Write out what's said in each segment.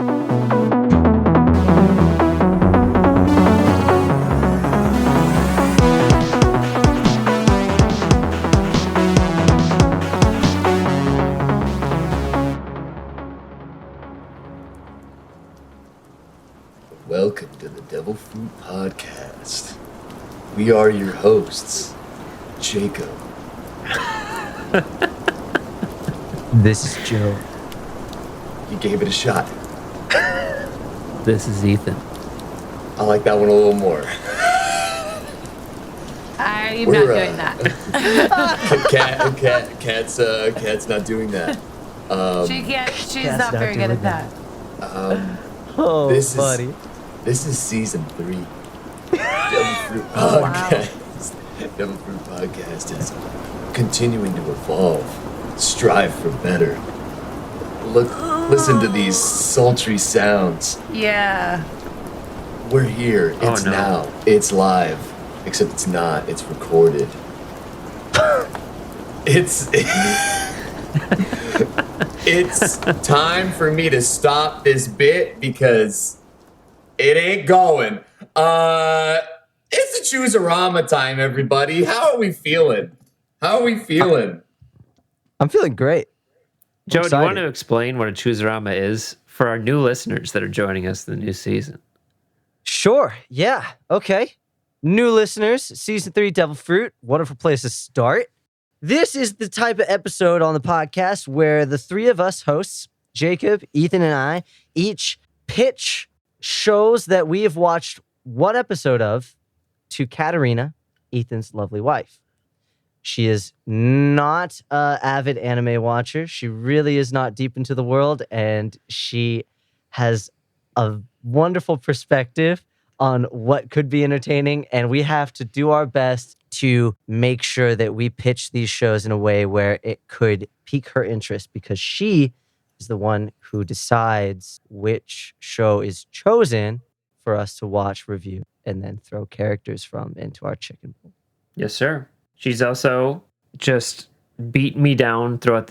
Welcome to the Devilfruit Podcast. We are your hosts, Jacob. This is Joe. You gave it a shot. This is Ethan. I like that one a little more. I'm not doing that. Cat's not doing that. She can't. She's Cat's not not very good doing at that. Oh, buddy. This is season 3. Devilfruit Podcast. Devilfruit Podcast is continuing to evolve, strive for better. Listen to these sultry sounds. Yeah. We're here. It's now. It's live. Except it's not. It's recorded. It's time for me to stop this bit because it ain't going. It's the Choosarama time, everybody. How are we feeling? I'm feeling great. Joe, do you want to explain what a Choosarama is for our new listeners that are joining us in the new season? Sure. Yeah. Okay. New listeners, season 3 Devilfruit. Wonderful place to start. This is the type of episode on the podcast where the three of us hosts, Jacob, Ethan, and I, each pitch shows that we have watched one episode of to Katarina, Ethan's lovely wife. She is not an avid anime watcher. She really is not deep into the world, and she has a wonderful perspective on what could be entertaining, and we have to do our best to make sure that we pitch these shows in a way where it could pique her interest, because she is the one who decides which show is chosen for us to watch, review, and then throw characters from into our chicken bowl. Yes, sir. She's also just beat me down throughout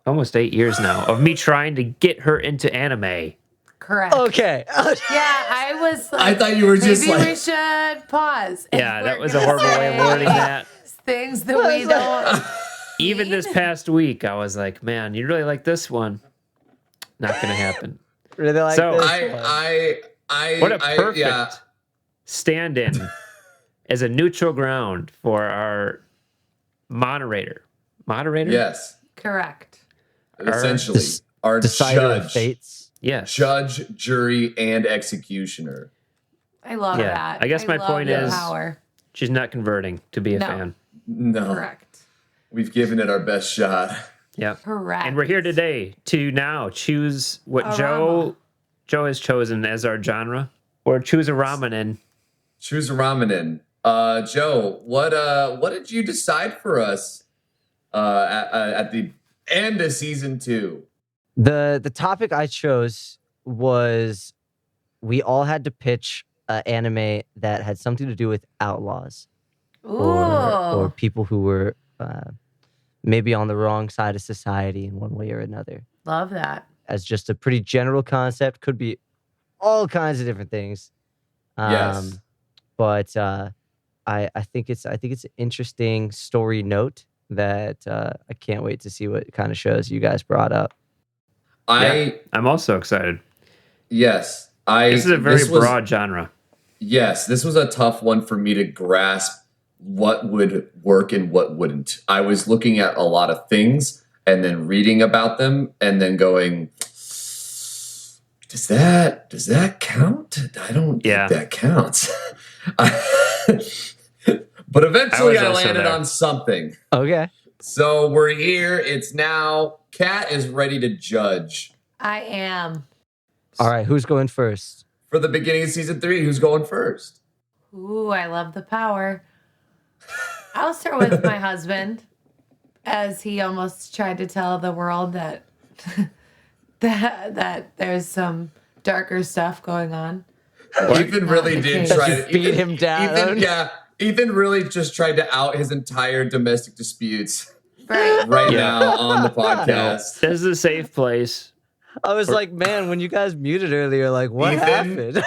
almost 8 years now of me trying to get her into anime. Correct. Okay. Yeah, I was like, I thought you were just maybe like... we should pause. Yeah, that was a horrible way of wording that. Things that we don't... Even this past week, I was like, man, you really like this one. Not going to happen. Really like So, this one. What a perfect stand-in as a neutral ground for our moderator. Moderator? Yes. Correct. Essentially, our Decider of judge. fates. Yes. Judge, jury, and executioner. I love that. I guess my love point the is power. she's not converting to be a fan. No. Correct. We've given it our best shot. Yep. Correct. And we're here today to now choose what Joe has chosen as our genre, or choose a ramen. Choose a ramen. Joe, what did you decide for us at the end of season 2? The topic I chose was we all had to pitch an anime that had something to do with outlaws. Ooh. Or people who were maybe on the wrong side of society in one way or another. Love that. As just a pretty general concept, could be all kinds of different things. Yes. But I think it's an interesting story note that I can't wait to see what kind of shows you guys brought up. I'm also excited. Yes. This is a very broad genre. Yes, this was a tough one for me to grasp what would work and what wouldn't. I was looking at a lot of things and then reading about them and then going, does that count? I don't think that counts. But eventually I landed on something. Okay. So we're here. It's now. Kat is ready to judge. I am. All right, who's going first? For the beginning of season 3, who's going first? Ooh, I love the power. I'll start with my husband, as he almost tried to tell the world that that there's some darker stuff going on. Ethan really did try to beat him down. Ethan really just tried to out his entire domestic disputes Right. Yeah. now on the No, podcast. this is a safe place. I was like, man, when you guys muted earlier, like, what happened?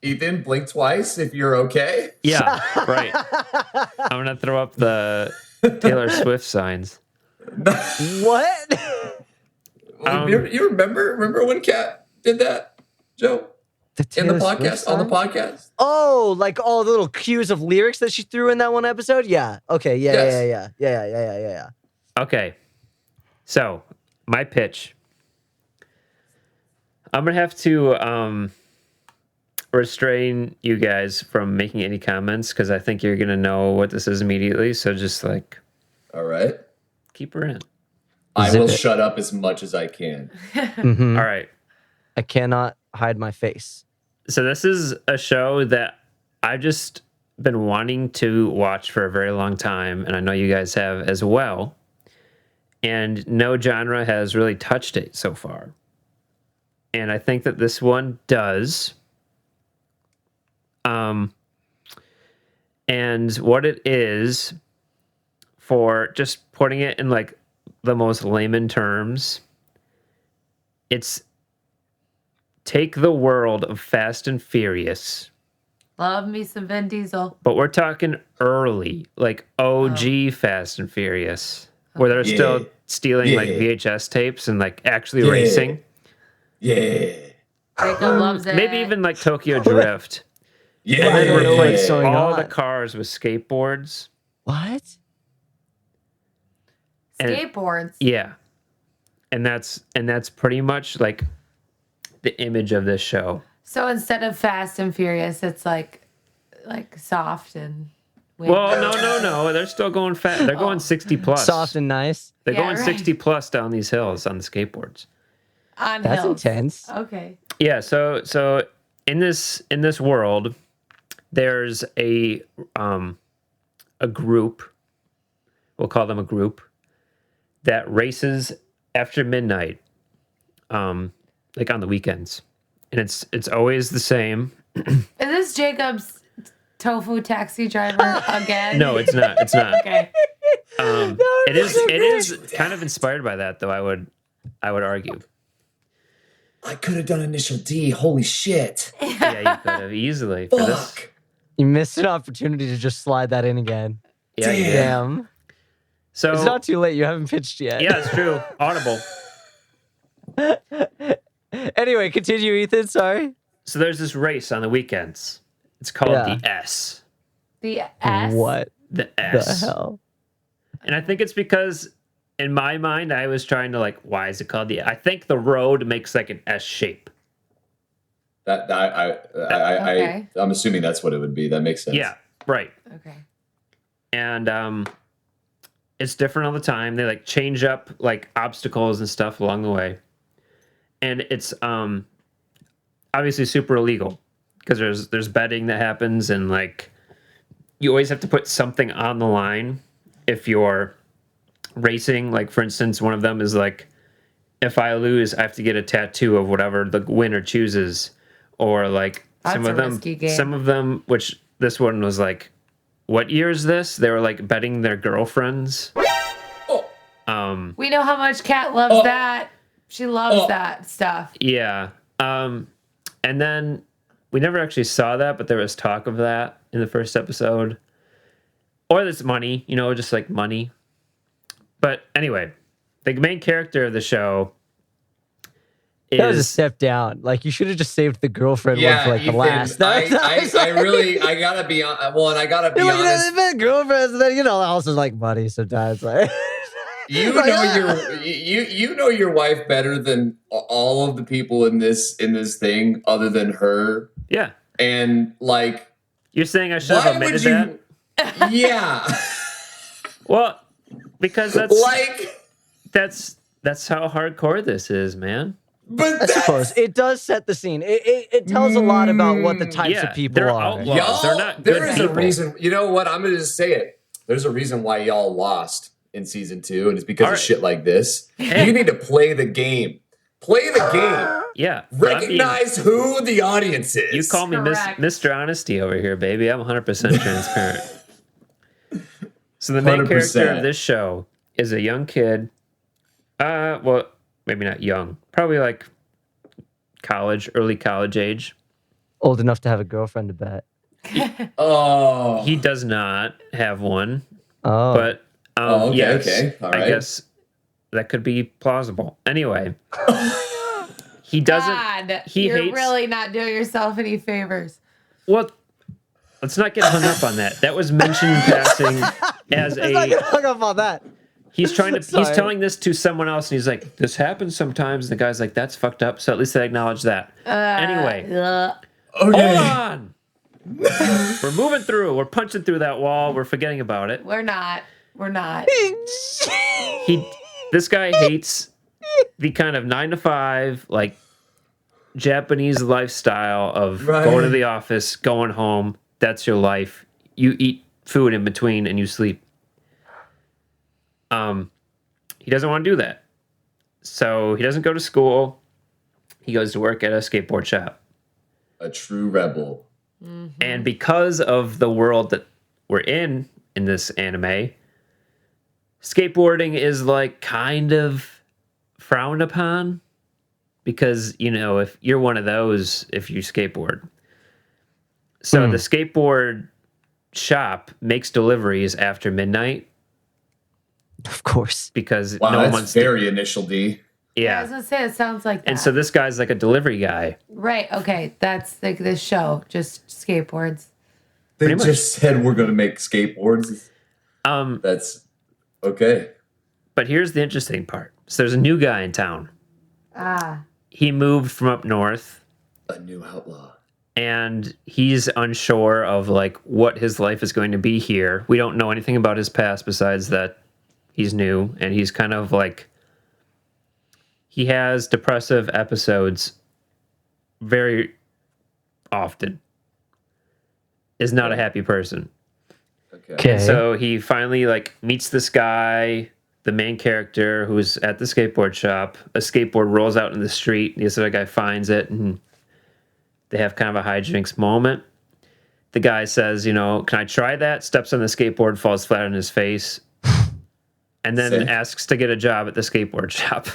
Ethan, blink twice if you're okay. Yeah, right. I'm gonna throw up the Taylor Swift signs. What? You remember when Kat did that, Joe? In the Taylor Swift podcast, on the sign? podcast. Oh, like all the little cues of lyrics that she threw in that one episode? Yeah. Okay. Yes. Yeah. Okay, so my pitch. I'm gonna have to restrain you guys from making any comments because I think you're gonna know what this is immediately. So just like All right. keep her in. I Zip will it. shut up as much as I can. Mhm. All right. I cannot hide my face. So this is a show that I've just been wanting to watch for a very long time, and I know you guys have as well. And no genre has really touched it so far. And I think that this one does. And what it is, for just putting it in like the most layman terms, it's take the world of Fast and Furious, Love me some Vin Diesel. but we're talking early, like OG Fast and Furious, where they're still stealing like Yeah. VHS tapes and like actually Yeah. racing. Yeah. Jacob loves it. Maybe even like Tokyo Drift. Yeah. And then don't know replace what's going all on. the cars with skateboards. What? and- skateboards. Yeah. And that's pretty much like the image of this show. So instead of Fast and Furious, it's like soft and. Well, no. They're still going fast. They're going 60 plus. Soft and nice. They're Yeah, going right. 60 plus down these hills on the skateboards. On That's hills. intense. Okay. Yeah, so in this world, there's a group. We'll call them a group that races after midnight, like on the weekends, and it's always the same. Is this Jacob's tofu taxi driver again? No, it's not. It's not. Okay. It is kind of inspired by that, though. I would argue. I could have done Initial D. Holy shit. Yeah, you could have easily for this. Fuck. You missed an opportunity to just slide that in again. Yeah, you did. Damn. So It's not too late. You haven't pitched yet. yeah, it's true. Audible. Anyway, continue, Ethan. Sorry. So there's this race on the weekends. It's called Yeah. the S. The S. What The the S. hell? And I think it's because in my mind I was trying to like, why is it called the? I think the road makes like an S shape. Okay. I'm assuming that's what it would be. That makes sense. Yeah, right. Okay. And it's different all the time. They like change up like obstacles and stuff along the way. And it's obviously super illegal because there's betting that happens, and like you always have to put something on the line if you're racing. Like for instance, one of them is like, if I lose, I have to get a tattoo of whatever the winner chooses, or like That's some a of them, risky game. some of them, which this one was like, what year is this? They were like betting their girlfriends. Oh, We know how much Kat loves that. She loves that stuff. Yeah. And then we never actually saw that, but there was talk of that in the first episode. Or this money, just like money. But anyway, the main character of the show That was a is step down. Like you should have just saved the girlfriend one yeah, for like Ethan, the last. I gotta be on. Well, and I gotta be You're like, honest. they've been girlfriends, and then also like money sometimes. Like You Like, know you know your wife better than all of the people in this thing, other than her. yeah. And like, You're saying I should why have would admitted that? you? Yeah, Well, because that's like, that's how hardcore this is, man. but I that's suppose it does set the scene. It tells a lot about what the types Yeah, of people they're are. outlaws. y'all. They're not There good is people. a reason. You know what? I'm gonna just say it. There's a reason why y'all lost in season 2, and it's because All of right. shit like this. Hey. You need to play the game. Play the game. Yeah. but I mean, Recognize who the audience is. you call me Correct. Mr. Honesty over here, baby. I'm 100% transparent. So the main character 100%. of this show is a young kid. Well, maybe not young. Probably like early college age. Old enough to have a girlfriend to bet. Oh. He does not have one, Oh. but okay, yes, okay. All I right. guess that could be plausible. Anyway, he doesn't. God, He you're hates. really not doing yourself any favors. Well, let's not get hung up on that. That was mentioned in passing as Let's not a. get hung up on that. He's trying to. He's Sorry. telling this to someone else, and he's like, "This happens sometimes." And the guy's like, "That's fucked up." So at least they acknowledge that. Anyway, Okay. hold on. We're moving through. We're punching through that wall. We're forgetting about it. We're not. This guy hates the kind of 9 to 5 like Japanese lifestyle of Right. going to the office, going home. That's your life. You eat food in between and you sleep. He doesn't want to do that. So he doesn't go to school. He goes to work at a skateboard shop. A true rebel. And because of the world that we're in this anime, skateboarding is like kind of frowned upon because, if you're one of those, if you skateboard. So the skateboard shop makes deliveries after midnight Of course. because Wow, no one that's wants to. very initial D. I was Yeah. gonna say it sounds like that. And so this guy's like a delivery guy. Right. Okay. That's like this show, just skateboards. They Pretty much. just said we're going to make skateboards. That's okay. But here's the interesting part. So there's a new guy in town. He moved from up north. A new outlaw. And he's unsure of like what his life is going to be here. We don't know anything about his past besides that he's new, and he's kind of like he has depressive episodes very often. Is not a happy person. Okay. And so he finally like meets this guy, the main character, who's at the skateboard shop. A skateboard rolls out in the street. The other guy finds it, and they have kind of a hijinks moment. The guy says, can I try that? Steps on the skateboard, falls flat on his face, and then Sick. asks to get a job at the skateboard shop.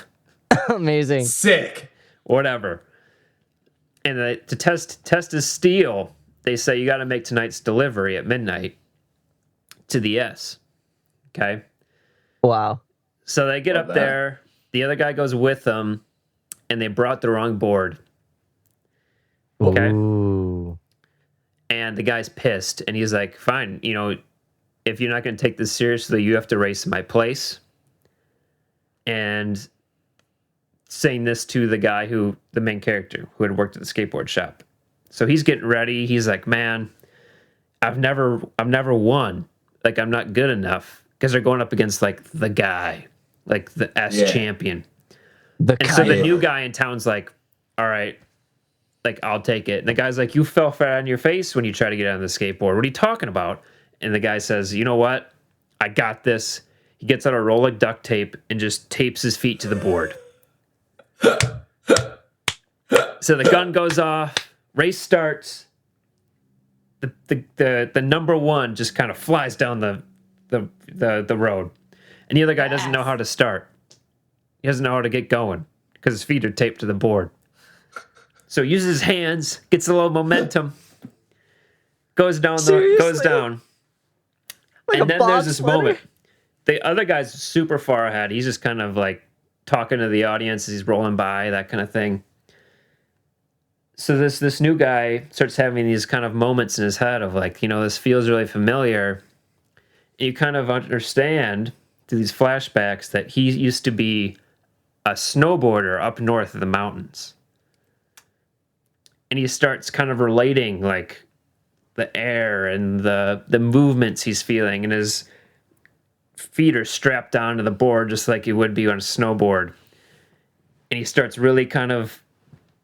Amazing. Sick. Whatever. And to test his steel, they say you got to make tonight's delivery at midnight to the S. Okay? Wow. So they get Love up that. there. The other guy goes with them, and they brought the wrong board. Okay. Ooh. And the guy's pissed, and he's like, fine, if you're not going to take this seriously, you have to race my place. And saying this to the main character, who had worked at the skateboard shop. So he's getting ready. He's like, man, I've never won. Like, I'm not good enough. Because they're going up against, like, the guy. Like, the S champion. The And so the Yeah. new guy in town's like, all right, like, I'll take it. And the guy's like, you fell flat on your face when you try to get on the skateboard. What are you talking about? And the guy says, you know what? I got this. He gets out a roll of duct tape and just tapes his feet to the board. So the gun goes off. Race starts. The number one just kind of flies down the road. And the other guy doesn't know how to start. He doesn't know how to get going because his feet are taped to the board. So he uses his hands, gets a little momentum, goes down. Like And a then there's this bobsledder? moment. The other guy's super far ahead. He's just kind of like talking to the audience as he's rolling by, that kind of thing. So this new guy starts having these kind of moments in his head of like, this feels really familiar. And you kind of understand through these flashbacks that he used to be a snowboarder up north of the mountains. And he starts kind of relating like the air and the movements he's feeling, and his feet are strapped down to the board just like he would be on a snowboard. And he starts really kind of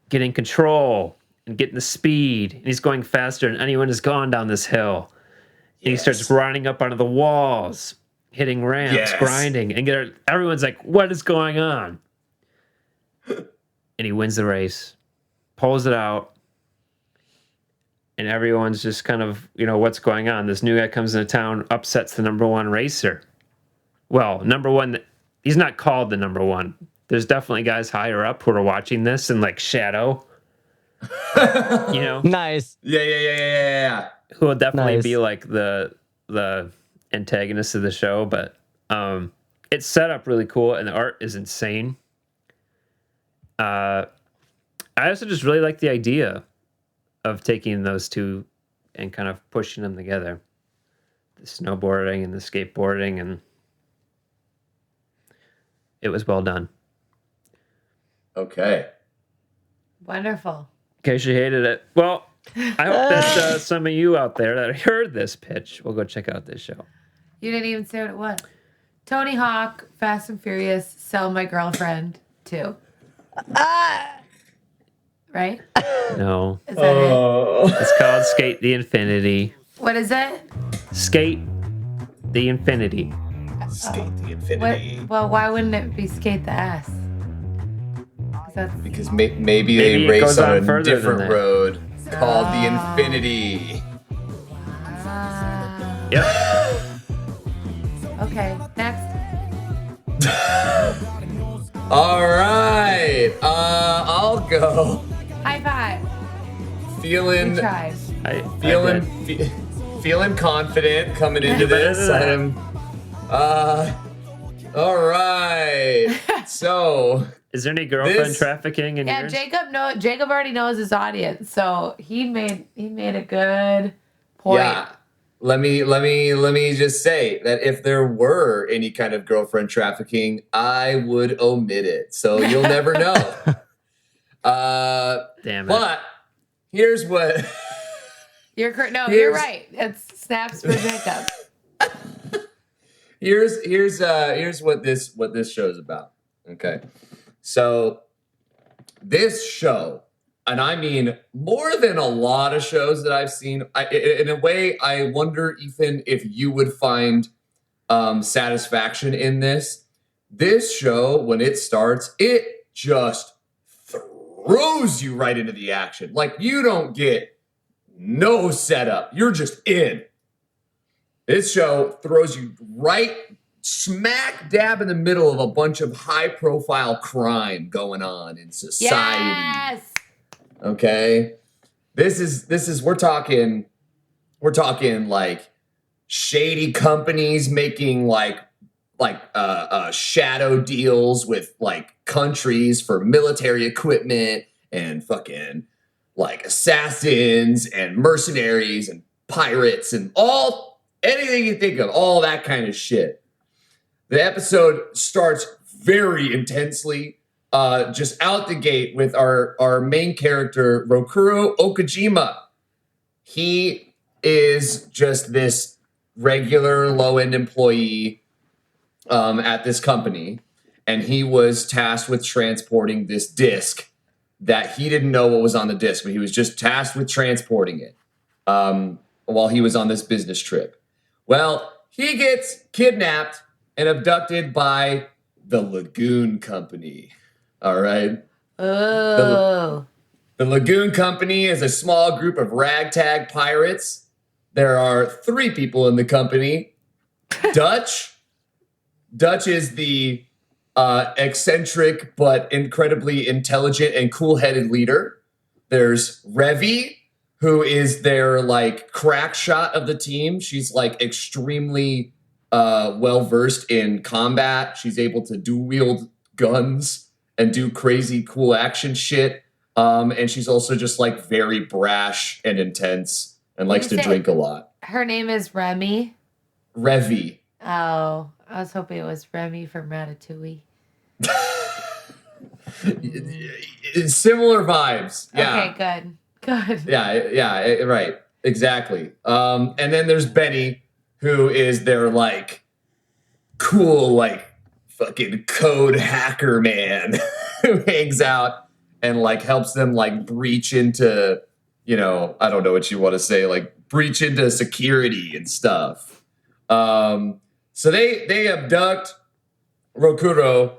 getting control and getting the speed, and he's going faster than anyone has gone down this hill. And he starts grinding up onto the walls, hitting ramps, Yes. grinding, and everyone's like, what is going on? And he wins the race, pulls it out, and everyone's just kind of, what's going on? This new guy comes into town, upsets the number one racer. Well, number one, he's not called the number one. There's definitely guys higher up who are watching this in like shadow. Nice. Yeah. Who will definitely Nice. be like the antagonist of the show, but it's set up really cool and the art is insane. I also just really like the idea of taking those two and kind of pushing them together. The snowboarding and the skateboarding, and it was well done. Okay. Wonderful. In case you hated it. Well, I hope that some of you out there that heard this pitch will go check out this show. You didn't even say what it was. Tony Hawk, Fast and Furious, Sell My Girlfriend 2. Right? No. Is that it? It's called Skate the Infinity. What is it? Skate the Infinity. Skate the Infinity. Well, why wouldn't it be Skate the Ass? Because maybe Maybe they it race goes on on a further than different that. road called the Infinity. Yep. Okay, next. All right. I'll go. High five. Feeling We tried. feeling confident coming into this. All right. So Is there any girlfriend This- trafficking in Yeah, yours? Jacob already knows his audience, so he made a good point. yeah, let me just say that if there were any kind of girlfriend trafficking, I would omit it. So you'll never know. Damn it. But here's what. You're Here's- right. It's snaps for Jacob. Here's what this show's about. Okay. So this show, and I mean more than a lot of shows that I've seen, in a way, I wonder, Ethan, if you would find satisfaction in this. This show, when it starts, it just throws you right into the action. Like, you don't get no setup. You're just in. This show throws you right smack dab in the middle of a bunch of high-profile crime going on in society. Yes. Okay, this is we're talking like shady companies making like shadow deals with like countries for military equipment and fucking like assassins and mercenaries and pirates and anything you think of, all that kind of shit. The episode starts very intensely, just out the gate with our main character, Rokuro Okajima. He is just this regular low-end employee at this company, and he was tasked with transporting this disc that he didn't know what was on the disc, but he was just tasked with transporting it while he was on this business trip. Well, he gets kidnapped and abducted by the Lagoon Company. All right. Oh. The Lagoon Company is a small group of ragtag pirates. There are 3 people in the company. Dutch is the eccentric but incredibly intelligent and cool-headed leader. There's Revy, who is their like crack shot of the team. She's like extremely well-versed in combat. She's able to wield guns and do crazy cool action shit. And she's also just like very brash and intense and likes to drink a lot. Her name is Remy. Revy. Oh, I was hoping it was Remy from Ratatouille. Similar vibes. Yeah. Okay, good. Yeah, right. Exactly. And then there's Benny, who is their like cool, like fucking code hacker man who hangs out and like helps them like breach into, I don't know what you want to say, like breach into security and stuff. So they abduct Rokuro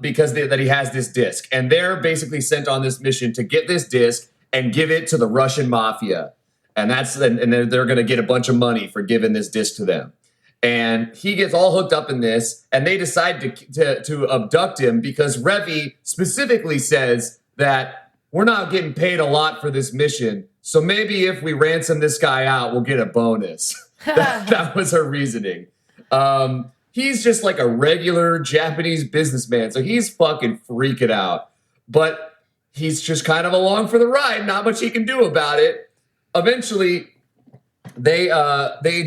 because that he has this disc, and they're basically sent on this mission to get this disc and give it to the Russian mafia. and they're going to get a bunch of money for giving this disc to them. And he gets all hooked up in this, and they decide to abduct him because Revy specifically says that we're not getting paid a lot for this mission, so maybe if we ransom this guy out, we'll get a bonus. That was her reasoning. He's just like a regular Japanese businessman, so he's fucking freaking out. But he's just kind of along for the ride. Not much he can do about it. Eventually, they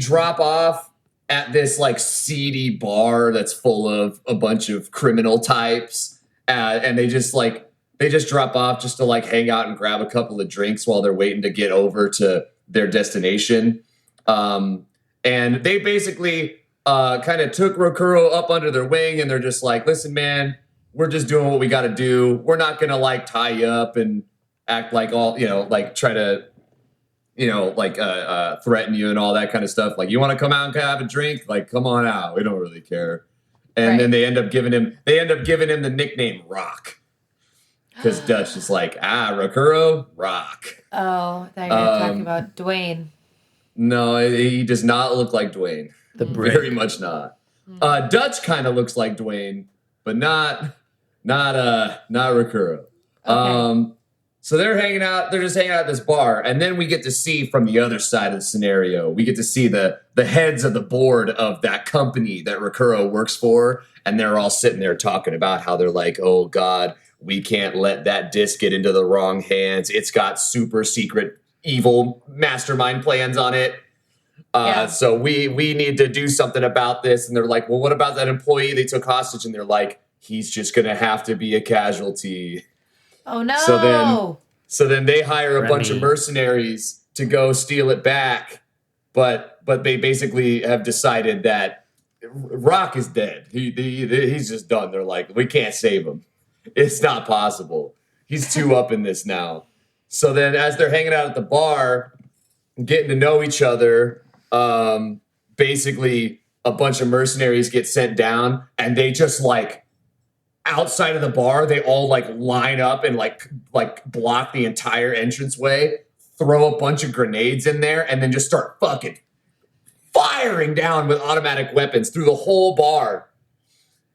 drop off at this like seedy bar that's full of a bunch of criminal types, and they just drop off just to like hang out and grab a couple of drinks while they're waiting to get over to their destination. And they basically kind of took Rokuro up under their wing, and they're just like, listen, man, we're just doing what we got to do. We're not going to like tie you up and act like all, like try to, threaten you and all that kind of stuff. Like, you want to come out and have a drink? Like, come on out. We don't really care. And then they end up giving him the nickname Rock. Because Dutch is like, Rokuro, Rock. Oh, I thought you were talking about Dwayne. No, he does not look like Dwayne. Very much not. Dutch kind of looks like Dwayne, but not Rokuro. Okay. So they're hanging out. They're just hanging out at this bar, and then we get to see from the other side of the scenario. We get to see the heads of the board of that company that Rokuro works for, and they're all sitting there talking about how they're like, "Oh God, we can't let that disc get into the wrong hands. It's got super secret evil mastermind plans on it. So we need to do something about this." And they're like, "Well, what about that employee they took hostage?" And they're like, "He's just going to have to be a casualty." Oh, no. So then they hire a bunch of mercenaries to go steal it back. But they basically have decided that Rock is dead. He's just done. They're like, we can't save him. It's not possible. He's too up in this now. So then as they're hanging out at the bar, getting to know each other, basically a bunch of mercenaries get sent down, and they just like outside of the bar, they all like line up and like block the entire entranceway, throw a bunch of grenades in there, and then just start fucking firing down with automatic weapons through the whole bar.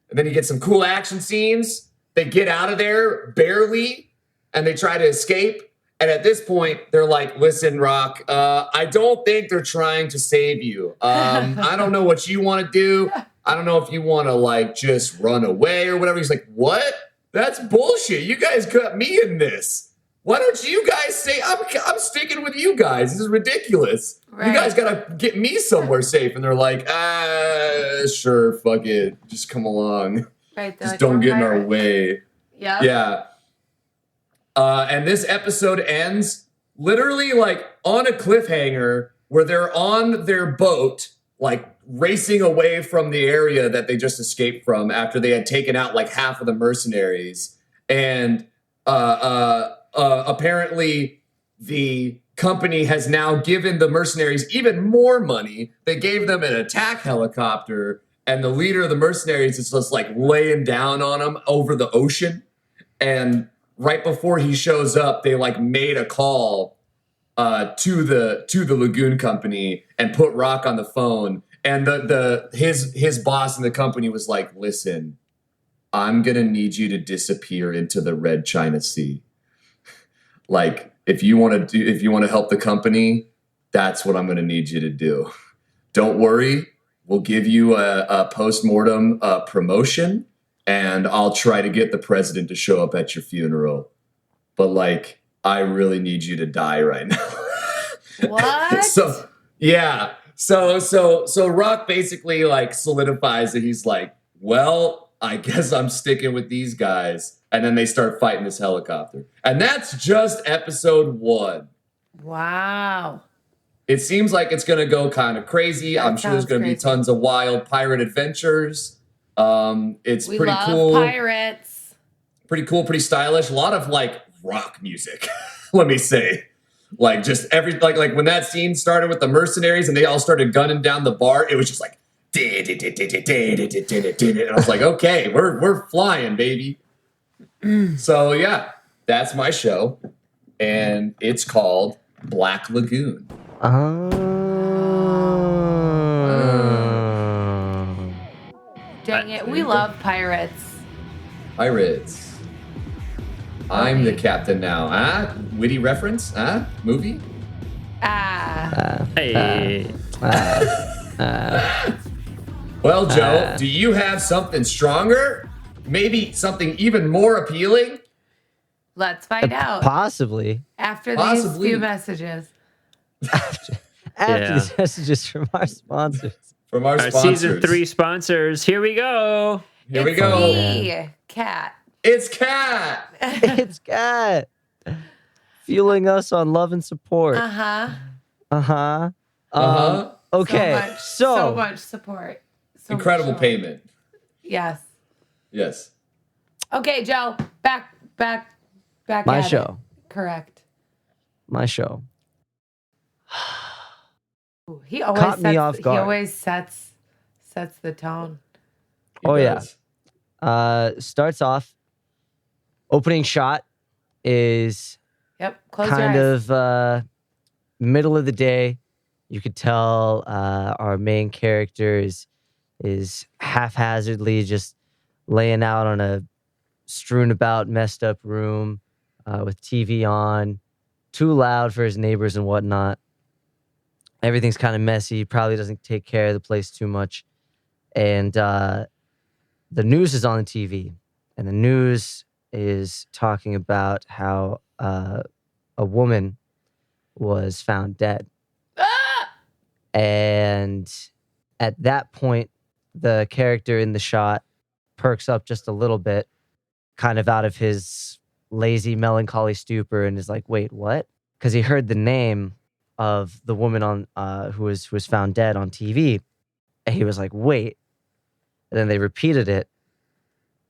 And then you get some cool action scenes. They get out of there barely, and they try to escape. And at this point, they're like, "Listen, Rock, I don't think they're trying to save you. I don't know what you want to do. I don't know if you want to like just run away or whatever." He's like, "What? That's bullshit. You guys got me in this. Why don't you guys say I'm sticking with you guys? This is ridiculous. Right. You guys got to get me somewhere safe." And they're like, "Sure, fuck it. Just come along. Right, just like, don't get in our way." Yeah. Yeah. And this episode ends literally like on a cliffhanger where they're on their boat, like racing away from the area that they just escaped from after they had taken out like half of the mercenaries. And apparently the company has now given the mercenaries even more money. They gave them an attack helicopter, and the leader of the mercenaries is just like laying down on them over the ocean. And right before he shows up, they like made a call to the Lagoon Company and put Rock on the phone. And his boss in the company was like, "Listen, I'm gonna need you to disappear into the Red China Sea. Like, if you want to help the company, that's what I'm gonna need you to do. Don't worry, we'll give you a post-mortem promotion, and I'll try to get the president to show up at your funeral. But like, I really need you to die right now." What? So yeah. So Rock basically like solidifies that he's like, "Well, I guess I'm sticking with these guys." And then they start fighting this helicopter. And that's just episode 1. Wow. It seems like it's going to go kind of crazy. That I'm sure there's going to be tons of wild pirate adventures. It's we pretty love cool. Pirates. Pretty cool, pretty stylish. A lot of like rock music, let me say. Like just like when that scene started with the mercenaries and they all started gunning down the bar, it was just like and I was like, okay, we're flying, baby. So yeah, that's my show, and it's called Black Lagoon. Dang it, we love pirates. Pirates. I'm the captain now. Witty reference? Movie? Hey. Well, Joe, do you have something stronger? Maybe something even more appealing? Let's find out. Possibly. After these few messages. After these messages from our sponsors. From our sponsors. Season 3 sponsors. Here we go. Here we go. Me, Cat. It's Cat. It's Cat. Fueling us on love and support. Okay. So much support. So incredible much payment. Yes. Yes. Okay, Joe. Back. My at show. It. Correct. My show. Ooh, he always Caught me off guard. He always sets the tone. He does. Starts off. Opening shot is Close kind your eyes. of middle of the day. You could tell our main character is haphazardly just laying out on a strewn about, messed up room with TV on, too loud for his neighbors and whatnot. Everything's kind of messy. Probably doesn't take care of the place too much. And the news is on the TV, and the news is talking about how a woman was found dead. And at that point, the character in the shot perks up just a little bit, kind of out of his lazy, melancholy stupor, and is like, wait, what? Because he heard the name of the woman on who was found dead on TV. And he was like, wait. And then they repeated it.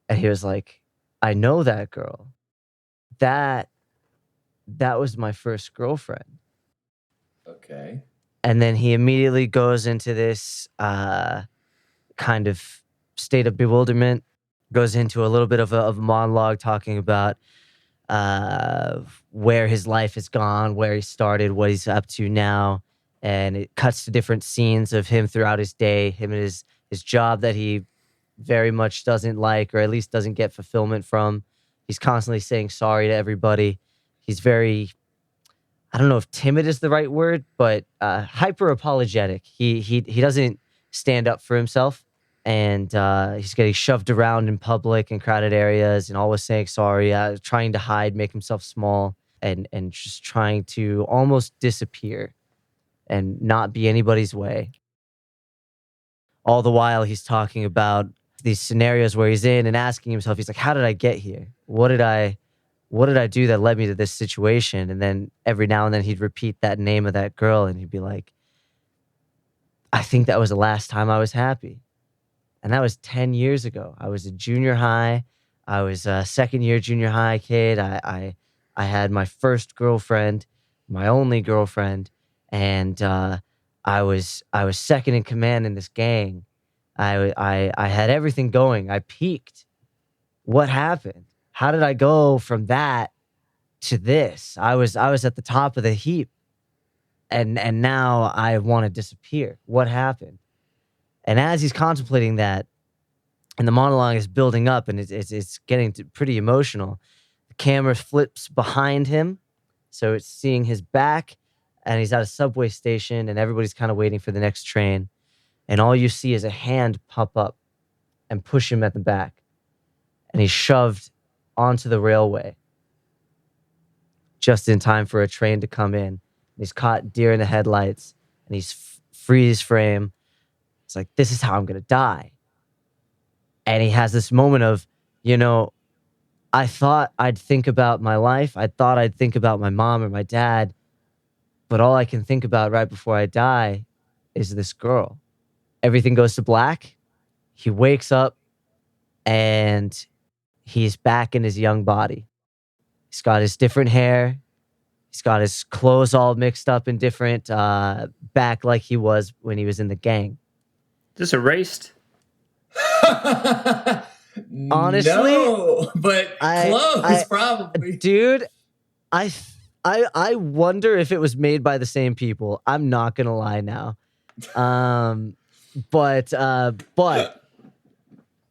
And he was like, I know that girl. That was my first girlfriend. Okay. And then he immediately goes into this kind of state of bewilderment, goes into a little bit of a monologue talking about where his life has gone, where he started, what he's up to now. And it cuts to different scenes of him throughout his day, him and his job that he very much doesn't like, or at least doesn't get fulfillment from. He's constantly saying sorry to everybody. He's very, I don't know if timid is the right word, but hyper apologetic. He doesn't stand up for himself, and he's getting shoved around in public and crowded areas, and always saying sorry, trying to hide, make himself small, and just trying to almost disappear and not be anybody's way. All the while, he's talking about these scenarios where he's in and asking himself, he's like, how did I get here? What did I do that led me to this situation? And then every now and then he'd repeat that name of that girl, and he'd be like, I think that was the last time I was happy. And that was 10 years ago. I was in junior high. I was a second year junior high kid. I had my first girlfriend, my only girlfriend. And I was second in command in this gang. I had everything going. I peaked. What happened? How did I go from that to this? I was at the top of the heap, and now I want to disappear. What happened? And as he's contemplating that, and the monologue is building up, and it's getting pretty emotional, the camera flips behind him, so it's seeing his back, and he's at a subway station, and everybody's kind of waiting for the next train. And all you see is a hand pop up and push him at the back. And he's shoved onto the railway just in time for a train to come in. And he's caught deer in the headlights, and he's freeze frame. It's like, this is how I'm going to die. And he has this moment of, I thought I'd think about my life. I thought I'd think about my mom or my dad. But all I can think about right before I die is this girl. Everything goes to black. He wakes up, and he's back in his young body. He's got his different hair. He's got his clothes all mixed up and different, back like he was when he was in the gang. Just erased? Honestly, no, but close, probably. Dude, I I wonder if it was made by the same people. I'm not gonna lie now. But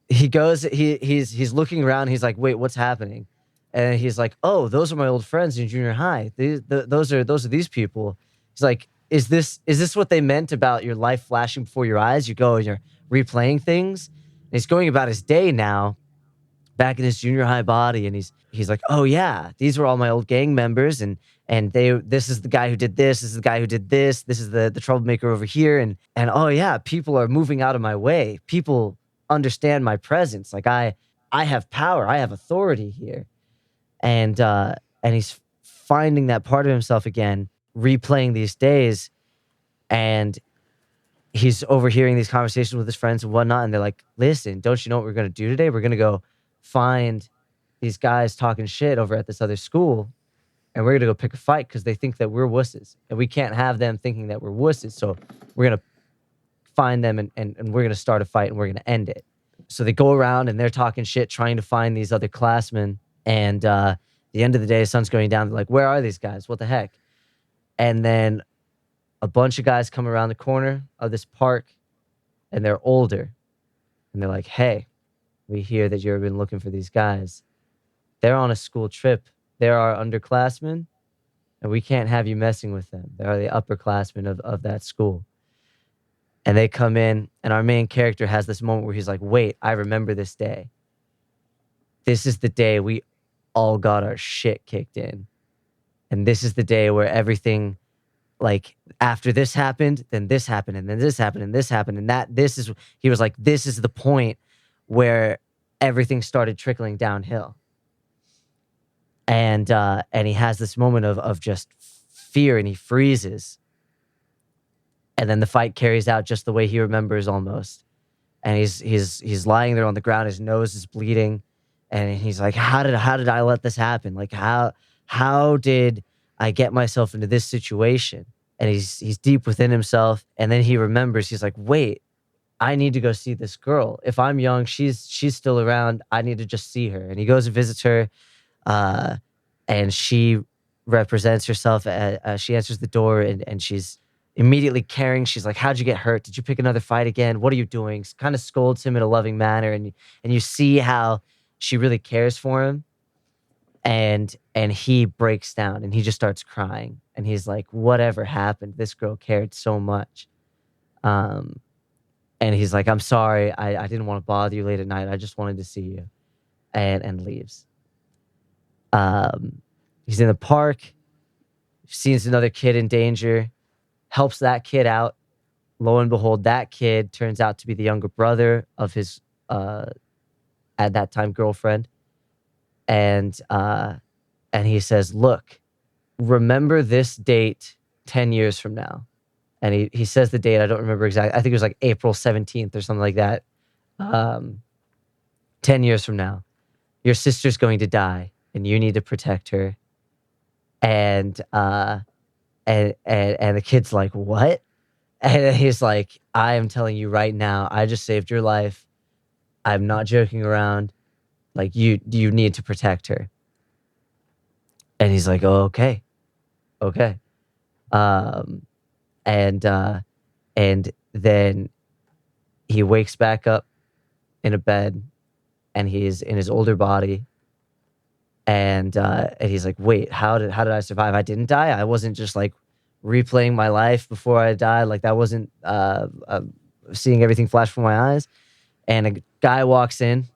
he goes, he's looking around, he's like, wait, what's happening? And he's like, oh, those are my old friends in junior high. Those are these people. He's like, is this what they meant about your life flashing before your eyes? You go and you're replaying things. And he's going about his day now, back in his junior high body, and he's like, oh yeah, these were all my old gang members, and this is the guy who did this is the guy who did this is the troublemaker over here, and oh yeah, people are moving out of my way, people understand my presence, like I have power, I have authority here, and he's finding that part of himself again, replaying these days, and he's overhearing these conversations with his friends and whatnot, and they're like, listen, don't you know what we're going to do today? We're going to go find these guys talking shit over at this other school, and we're going to go pick a fight because they think that we're wusses, and we can't have them thinking that we're wusses, so we're going to find them, and we're going to start a fight, and we're going to end it. So they go around, and they're talking shit, trying to find these other classmen, and at the end of the day, the sun's going down. They're like, where are these guys? What the heck? And then a bunch of guys come around the corner of this park, and they're older, and they're like, hey, we hear that you've been looking for these guys. They're on a school trip. They're our underclassmen, and we can't have you messing with them. They are the upperclassmen of that school. And they come in, and our main character has this moment where he's like, wait, I remember this day. This is the day we all got our shit kicked in. And this is the day where everything, like, after this happened, then this happened, and then this happened, and this happened, and he was like, this is the point where everything started trickling downhill. And he has this moment of just fear, and he freezes. And then the fight carries out just the way he remembers almost. And he's lying there on the ground, his nose is bleeding, and he's like, how did I let this happen? Like, how did I get myself into this situation? And he's deep within himself, and then he remembers, he's like, wait, I need to go see this girl. If I'm young, she's still around. I need to just see her. And he goes and visits her, and she represents herself. She answers the door, and she's immediately caring. She's like, how'd you get hurt? Did you pick another fight again? What are you doing? Kind of scolds him in a loving manner, and you see how she really cares for him. And he breaks down, and he just starts crying. And he's like, whatever happened? This girl cared so much. And he's like, I'm sorry, I didn't want to bother you late at night. I just wanted to see you. And leaves. He's in the park, sees another kid in danger, helps that kid out. Lo and behold, that kid turns out to be the younger brother of his, at that time, girlfriend. And he says, look, remember this date 10 years from now. And he says the date, I don't remember exactly. I think it was like April 17th or something like that. 10 years from now, your sister's going to die, and you need to protect her. And the kid's like, what? And he's like, I am telling you right now, I just saved your life. I'm not joking around. Like, you need to protect her. And he's like, oh, okay. And then he wakes back up in a bed, and he's in his older body. And he's like, wait, how did I survive? I didn't die. I wasn't just like replaying my life before I died. Like, that wasn't seeing everything flash before my eyes. And a guy walks in,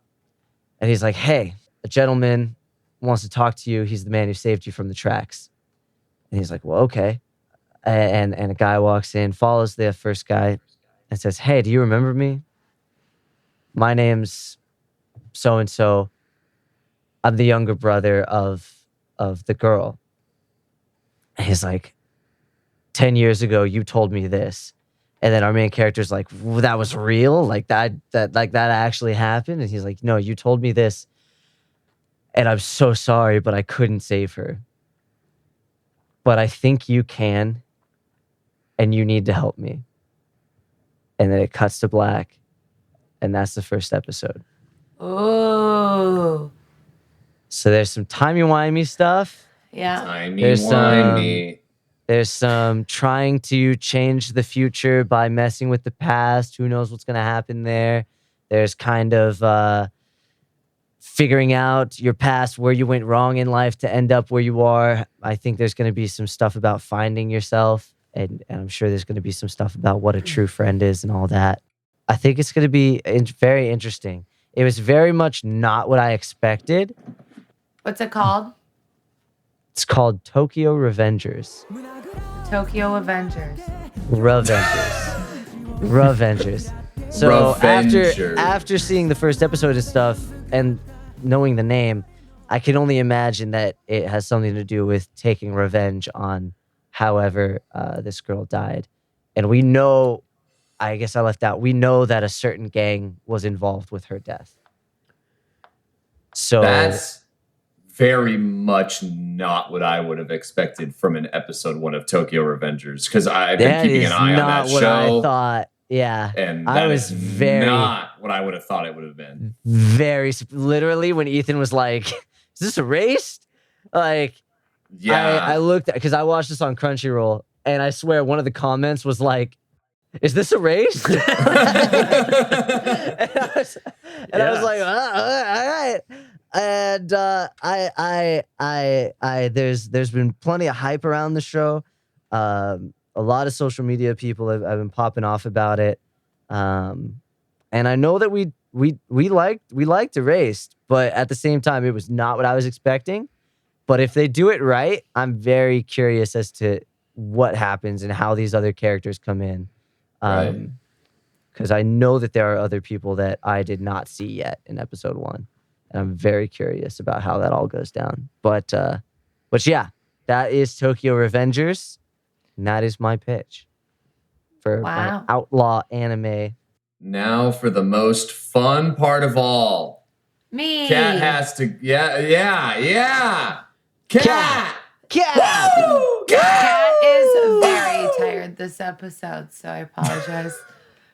and he's like, hey, a gentleman wants to talk to you. He's the man who saved you from the tracks. And he's like, well, okay. And a guy walks in, follows the first guy, and says, hey, do you remember me? My name's so-and-so. I'm the younger brother of the girl. And he's like, 10 years ago, you told me this. And then our main character's like, well, that was real? Like that actually happened? And he's like, no, you told me this. And I'm so sorry, but I couldn't save her. But I think you can, and you need to help me. And then it cuts to black, and that's the first episode. Oh. So there's some timey-wimey stuff, Yeah. Timey-wimey. There's some trying to change the future by messing with the past. Who knows what's going to happen there? There's kind of figuring out your past, where you went wrong in life to end up where you are. I think there's going to be some stuff about finding yourself. And I'm sure there's going to be some stuff about what a true friend is and all that. I think it's going to be very interesting. It was very much not what I expected. What's it called? It's called Tokyo Revengers. Tokyo Avengers. Revengers. So Revenger. after seeing the first episode and stuff and knowing the name, I can only imagine that it has something to do with taking revenge on however this girl died. And we know, I guess I left out, we know that a certain gang was involved with her death. So That's very much not what I would have expected from an episode 1 of Tokyo Revengers, because I've been keeping an eye on that what show. I thought. Yeah. And I that was is not what I would have thought it would have been. Literally when Ethan was like, is this erased? Like, Yeah. I looked at, because I watched this on Crunchyroll, and I swear one of the comments was like, is this erased? and I was like, all right. And there's been plenty of hype around the show. A lot of social media people have been popping off about it. And I know that we liked Erased, but at the same time, it was not what I was expecting. But if they do it right, I'm very curious as to what happens and how these other characters come in. Right. Because I know that there are other people that I did not see yet in episode 1. And I'm very curious about how that all goes down. But yeah, that is Tokyo Revengers. And that is my pitch for my Outlaw anime. Now for the most fun part of all. Me. Cat has to, yeah. Cat! Woo! Cat is very tired this episode, so I apologize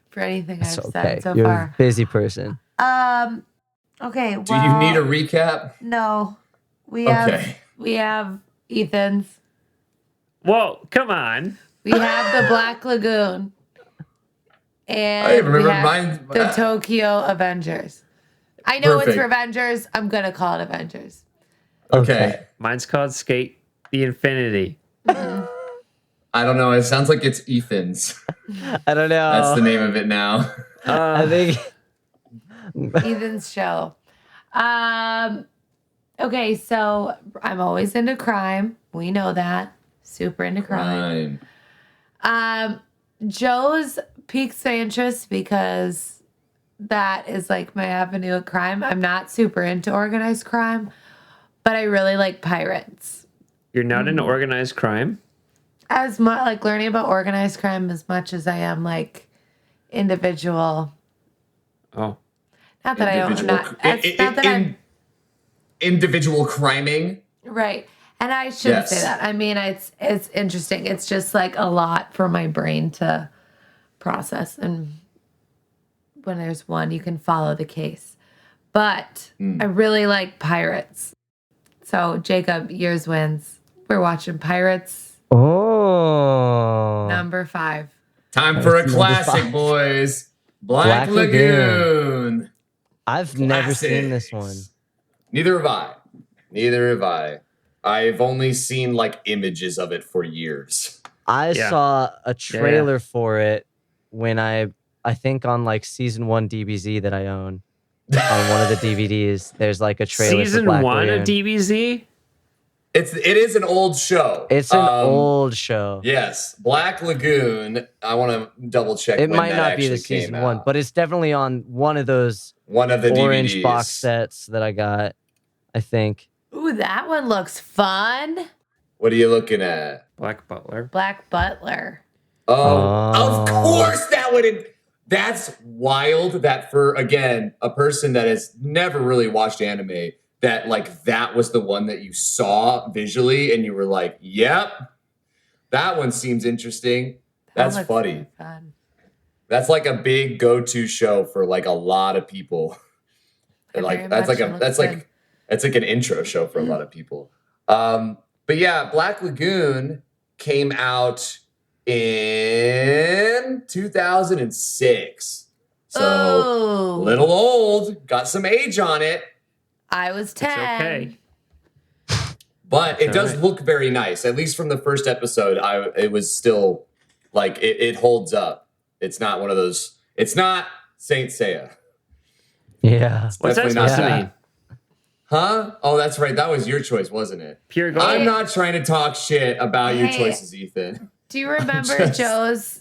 for anything I've said so You're far. a busy person. Okay. Well, Do you need a recap? No. We Okay. have Ethan's. Well, come on. We have the Black Lagoon. And I remember we have mine. the Tokyo Avengers. I know Perfect. it's Revengers. I'm gonna call it Avengers. Okay. Mine's called Skate the Infinity. I don't know. It sounds like it's Ethan's. I don't know. That's the name of it now. I think. Ethan's show. Okay, so I'm always into crime. We know that. Super into crime. Joe's piques my interest because that is like my avenue of crime. I'm not super into organized crime, but I really like pirates. You're not into organized crime? As much like learning about organized crime as much as I am like individual. Oh. Not that I don't. Not that I'm individual criming. right. And I shouldn't say that. I mean, it's interesting. It's just like a lot for my brain to process. And when there's one, you can follow the case. But I really like pirates. So Jacob, yours wins. We're watching Pirates. Oh. Number 5. Time for a classic, boys. Black Lagoon. I've never seen this one. Neither have I. I've only seen like images of it for years. I saw a trailer for it when I think on like season 1 DBZ that I own. On one of the DVDs, there's like a trailer Season for Black 1 Lagoon. of DBZ? It is an old show. It's an old show. Yes, Black Lagoon. I want to double check. It when might that not be the actually season came 1, out. but it's definitely on one of those One of the orange DVDs. box sets that I got, I think. Ooh, that one looks fun. What are you looking at? Black Butler. Black Butler. Oh, of course that would. That's wild. That for again a person that has never really watched anime, that like that was the one that you saw visually and you were like, "Yep, that one seems interesting." That's looks funny. really fun. That's like a big go-to show for like a lot of people. It Like very that's much like looks good. it's like an intro show for a lot of people. But yeah, Black Lagoon came out in 2006. So Oh. little old, got some age on it. I was 10. It's okay. But it does Alright. look very nice. At least from the first episode, it was still like it holds up. It's not one of those. It's not Saint Seiya. Yeah. What's that Definitely supposed to not mean? Huh? Oh, that's right. That was your choice, wasn't it? Pure gold. I'm not trying to talk shit about your Hey. choices, Ethan. Do you remember Just- Joe's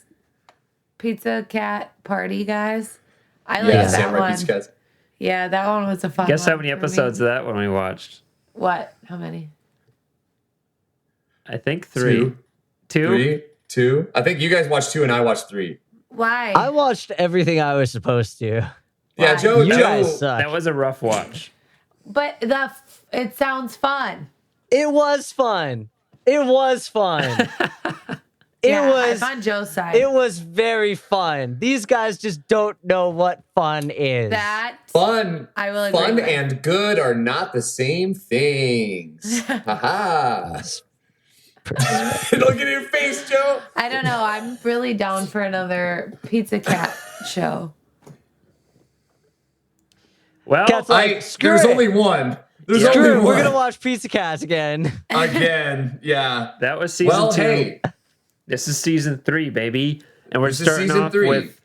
Pizza Cat Party, guys? I Yeah, like that Samurai one. Pizza Cats. Yeah, that one was a fun Guess one how many for me. episodes of that one we watched? What? How many? I think 3. 2? 3, 2. I think you guys watched 2 and I watched 3. Why? I watched everything I was supposed to. Yeah, Why? Joe. You Joe. guys suck. That was a rough watch. But it sounds fun. It was fun. It was fun. I'm on Joe's side. It was very fun. These guys just don't know what fun is. That Fun. I will agree Fun with. and good are not the same things. Haha. Look at your face, Joe. I don't know. I'm really down for another Pizza Cat show. Well, Cat's like, screw There's it. only one. There's Yeah. only Screw it, one. we're gonna watch Pizza Cats again. Again. Yeah. that was season Well, 2. hey. This is season 3, baby. And we're This is starting season off 3. with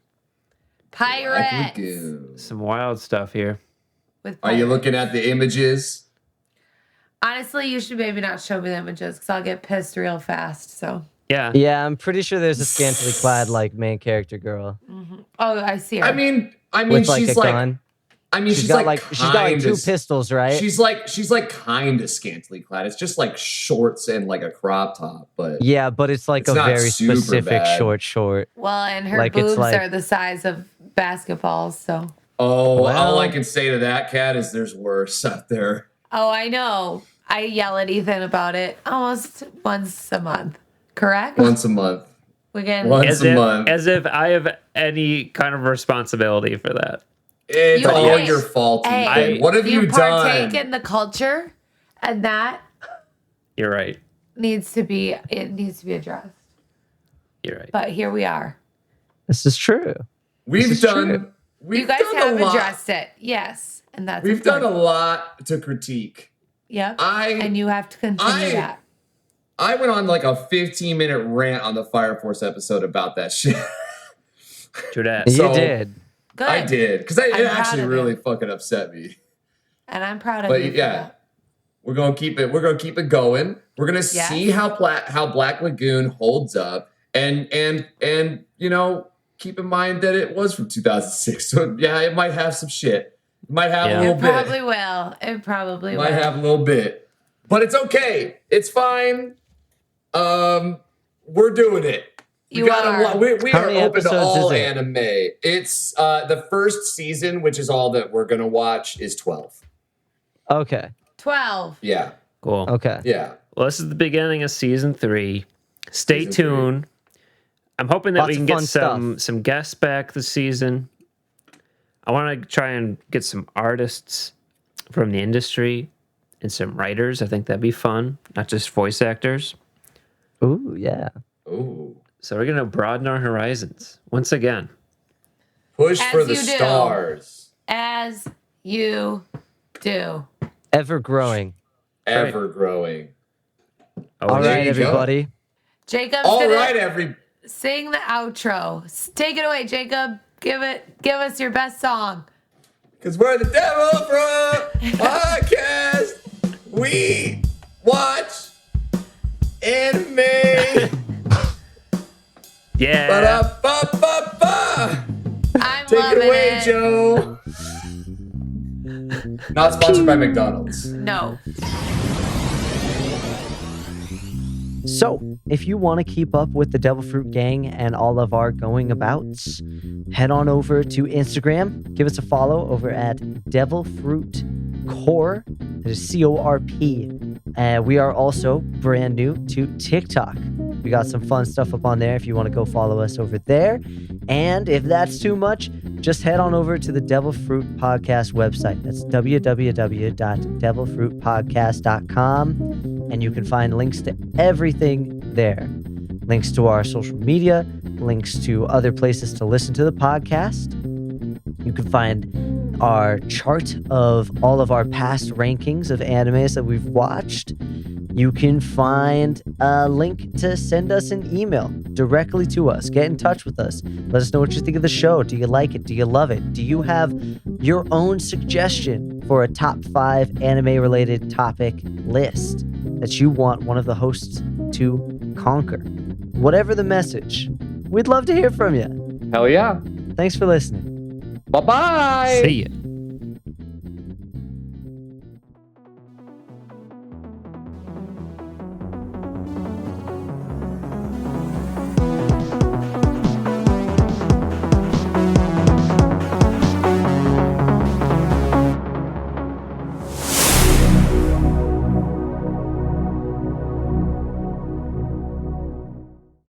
Black Pirates. Lagoon. some wild stuff here. With Are you pirates. looking at the images? Honestly, you should maybe not show me the images because I'll get pissed real fast. So, Yeah. Yeah, I'm pretty sure there's a scantily clad like main character girl oh, I see her. I mean, with like she's a like, gun. I mean, She's got like kinda- 2 pistols, right? She's like kind of scantily clad. It's just like shorts and like a crop top, but Yeah, but it's like It's a not very super specific bad. short. well, and her like, it's boobs like- are the size of basketballs. So, all Well- I can say to that, Cat, is there's worse out there. oh, I know. I yell at Ethan about it almost once a month. Correct? Once a month. We can. Once a month. As if I have any kind of responsibility for that. It's You- all hey, your fault, hey, Ethan. What have you partake done? in the culture, and that You're right. needs to be addressed. You're right. But here we are. This is true. We've is done. true. We've You guys done have a lot. addressed it, yes, and that's We've done a important. lot to critique. Yep, I and you have to continue that. I went on like a 15-minute rant on the Fire Force episode about that shit. True that. You So- did. Good, I did because it I'm proud actually of really you. fucking upset me. and I'm proud of But you. for yeah, that. we're gonna keep it. We're gonna keep it going. We're gonna Yes. see how Black Lagoon holds up, and you know, keep in mind that it was from 2006. So yeah, it might have some shit. It might have Yeah. a little It bit. probably will. It probably Might will. have a little bit, but it's okay. It's fine. We're doing it. You are. We How are many open to episodes all is it? anime. It's the first season, which is all that we're gonna watch, is 12. Okay. 12. Yeah, Cool. Okay. yeah. Well, this is the beginning of season 3. Stay Season 3. tuned. I'm hoping that Lots we of can get fun some guests back this season. I want to try and get some artists from the industry and some writers. I think that'd be fun, not just voice actors. Ooh, yeah. Ooh. So we're gonna broaden our horizons once again. Push As for the you do. stars. As you do. Ever growing. Ever growing. Oh, All there right, you go. everybody. Jacob's All gonna right, sing the outro. Take it away, Jacob. Give us your best song. because we're the Devilfruit Podcast. We watch anime. yeah. Ba-da-ba-ba-ba. I'm Take loving it away, it. Joe. Not sponsored by McDonald's. No. So, if you want to keep up with the Devilfruit Gang and all of our going abouts, head on over to Instagram. Give us a follow over at Devilfruit Core. That is CORP. We are also brand new to TikTok. We got some fun stuff up on there if you want to go follow us over there. And if that's too much, just head on over to the Devilfruit Podcast website. That's www.devilfruitpodcast.com. and you can find links to everything there. Links to our social media, links to other places to listen to the podcast. You can find our chart of all of our past rankings of animes that we've watched. You can find a link to send us an email directly to us. Get in touch with us. Let us know what you think of the show. Do you like it? Do you love it? Do you have your own suggestion for a top 5 anime-related topic list that you want one of the hosts to conquer? Whatever the message, we'd love to hear from you. Hell yeah. Thanks for listening. Bye-bye. See ya.